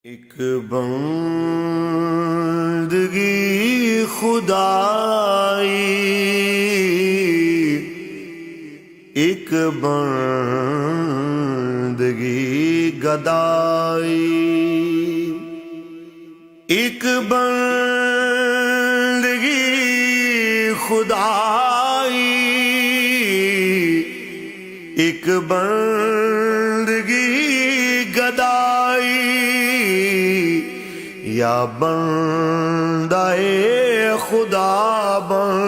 ایک بندگی خدائی، ایک بندگی گدائی، ایک بندگی خدائی، ایک بندگی گدائی، یا بندہ خدا بن،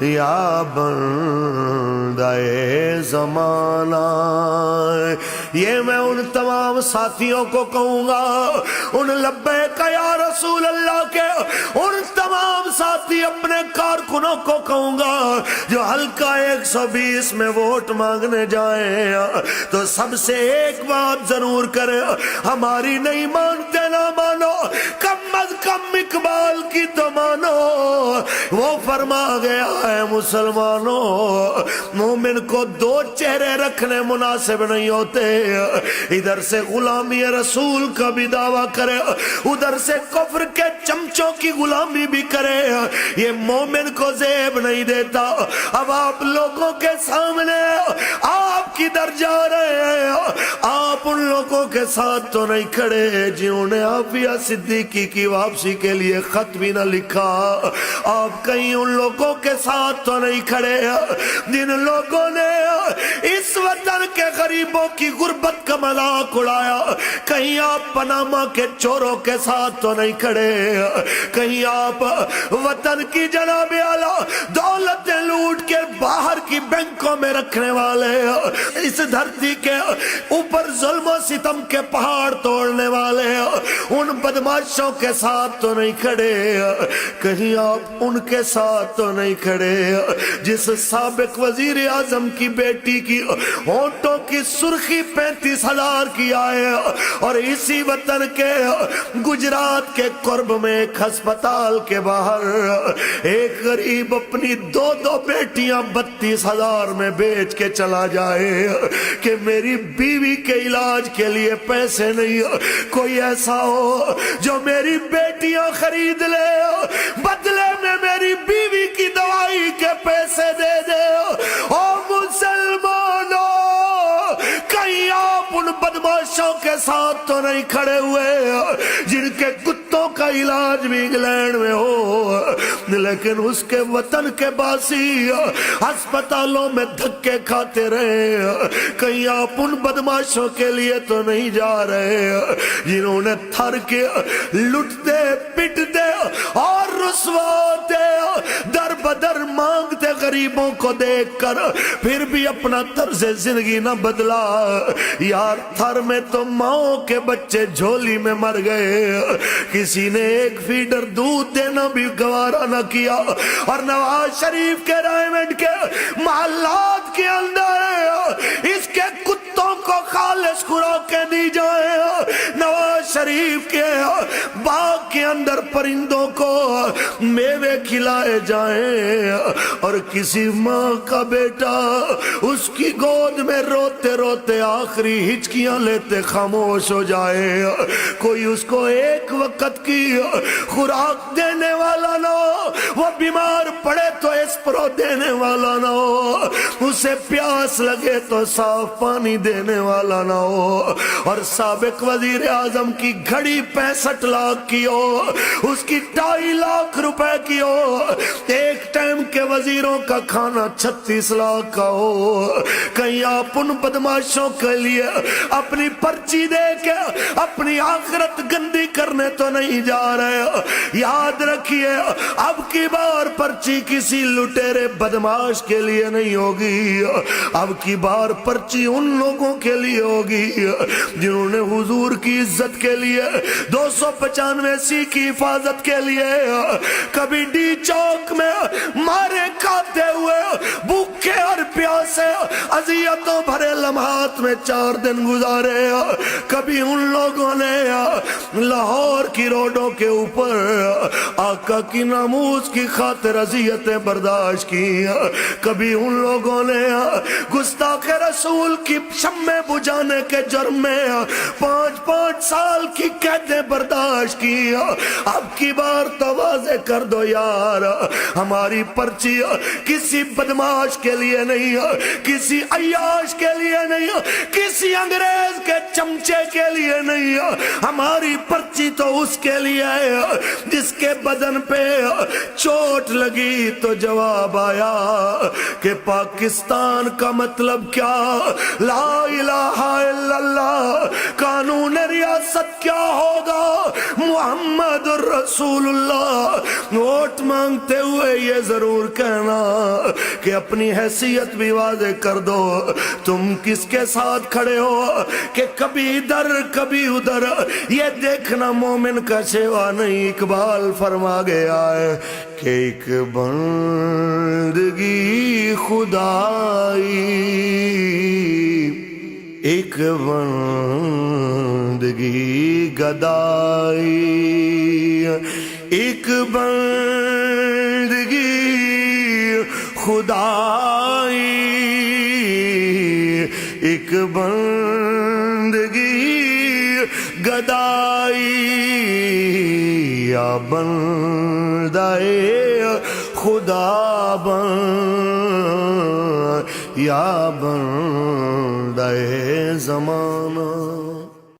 یا بندہ زمانہ۔ یہ میں ان تمام ساتھیوں کو کہوں گا، ان لبیک یا رسول اللہ کے ان تمام ساتھی اپنے کارکنوں کو کہوں گا جو حلقہ 120 میں ووٹ مانگنے جائیں تو سب سے ایک بات ضرور کریں، ہماری نہیں مانتے نہ مانو، کم از کم اقبال کی تو مانو۔ وہ فرما گیا ہے مسلمانوں، مومن کو دو چہرے رکھنے مناسب نہیں ہوتے، ادھر سے غلامی رسول کا بھی دعویٰ کرے، ادھر سے کفر کے چمچوں کی غلامی بھی کرے، یہ مومن کو زیب نہیں دیتا۔ اب آپ لوگوں کے سامنے آپ کدھر جا رہے ہیں؟ آپ ان لوگوں کے ساتھ تو نہیں کھڑے جنہوں نے عافیہ صدیقی کی واپسی کے لیے خط بھی نہ لکھا، آپ کہیں ان لوگوں کے ساتھ تو نہیں کھڑے جن لوگوں نے اس وطن کے غریبوں کی غربت کا مذاق اڑایا، کہیں آپ پاناما کے چوروں کے ساتھ تو نہیں کھڑے، کہیں آپ وطن کی جناب اعلیٰ دولتیں لوٹ کے باہر کی بینکوں میں رکھنے والے، اس دھرتی کے اوپر ظلم و ستم کے پہاڑ توڑنے والے ان بدماشوں کے ساتھ تو نہیں کھڑے، کہیں آپ ان کے ساتھ تو نہیں کھڑے جس سابق وزیر اعظم کی بیٹی کی ہونٹوں کی سرخی 35,000 کی آئے اور اسی وطن کے گجرات کے قرب میں ایک ہسپتال کے باہر ایک غریب اپنی دو بیٹیاں 32,000 میں بیچ کے چلا جائے کہ میری بیوی کے علاج کے لیے پیسے نہیں، کوئی ایسا ہو جو میری بیٹیاں خرید لے بدلے میں میری بیوی کی دوائی کے پیسے دے دے۔ او مسلمانوں، کہیں آپ ان بدماشوں کے ساتھ تو نہیں کھڑے ہوئے جن کے کتوں کا علاج بھی انگلینڈ میں ہو لیکن اس کے وطن کے باسی ہسپتالوں میں دھکے کھاتے رہے، کہیں آپ ان بدماشوں کے لیے تو نہیں جا رہے جنہوں نے تھر کے لٹتے پٹتے اور رسواتے در بدر مانگتے غریبوں کو دیکھ کر پھر بھی اپنا طرز زندگی نہ بدلا۔ یار تھر میں تو ماؤں کے بچے جھولی میں مر گئے، کسی نے ایک فیڈر دودھ دینا بھی گوارا نہ کیا، اور نواز شریف کے رائمنڈ کے محلات کے اندر اس کے کتوں کو خالص خوراکیں دی جائیں، نواز شریف کے باغ کے اندر پرندوں کو میوے کھلائے جائیں، اور کسی ماں کا بیٹا اس کی گود میں روتے روتے آخری ہچکیاں لیتے خاموش ہو جائے، کوئی اس کو ایک وقت کی خوراک دینے والا نہ ہو، وہ بیمار پڑے تو اسپرو دینے والا نہ ہو، اسے پیاس لگے تو صاف پانی دینے والا نہ ہو، اور سابق وزیر اعظم کی گھڑی 65 لاکھ کی ہو، اس کی 2.5 لاکھ روپے کی ہو، ایک ٹائم کے وزیروں کا کھانا 36 لاکھ کا ہو، کہیں آپ ان بدماشوں کے لیے اپنی پرچی دے کے اپنی آخرت گندی کرنے تو نہیں جا رہے۔ یاد رکھیے اب کی بار پرچی کسی لٹیرے بدماش کے لیے نہیں ہوگی، اب کی بار پرچی ان لوگوں کے لیے ہوگی جنہوں نے حضور کی عزت کے لیے 295 کی حفاظت کے لیے کبھی ڈی چوک میں مارے کھاتے ہوئے بھوکے اور پیاسے اذیتوں بھرے لمحات میں 4 دن گزارے، کبھی ان لوگوں نے لاہور کی روڈوں کے اوپر آقا کی ناموس کی خاطر اذیتیں برداشت کی، کبھی ان لوگوں نے گستاخ رسول کی شمع بجھانے کے جرم میں 5 سال کی قیدیں برداشت کی، اب کی بار تو واضح کر دو یار، ہماری پرچی کسی بدماش کے لیے نہیں، کسی عیاش کے لیے نہیں، کسی انگریز کے چمچے کے لیے نہیں، ہماری پرچی تو اس کے لیے ہے جس کے بدن پہ چوٹ لگی تو جواب آیا کہ پاکستان کا مطلب کیا، لا الہ الا اللہ، قانون ریاست کیا ہوگا، محمد الرسول اللہ۔ ووٹ مانگتے ہوئے یہ ضرور کہنا کہ اپنی حیثیت بھی واضح کر دو، تم کس کے ساتھ کھڑے ہو کہ کبھی ادھر کبھی ادھر، یہ دیکھنا مومن کا شیوا نہیں۔ اقبال فرما گیا ہے کہ ایک بندگی خدائی، ایک بندگی گدائی، ایک بندگی خدائی، ایک بندگی گدائی، یا بندہ خدا بن، یا بندہ زمانہ۔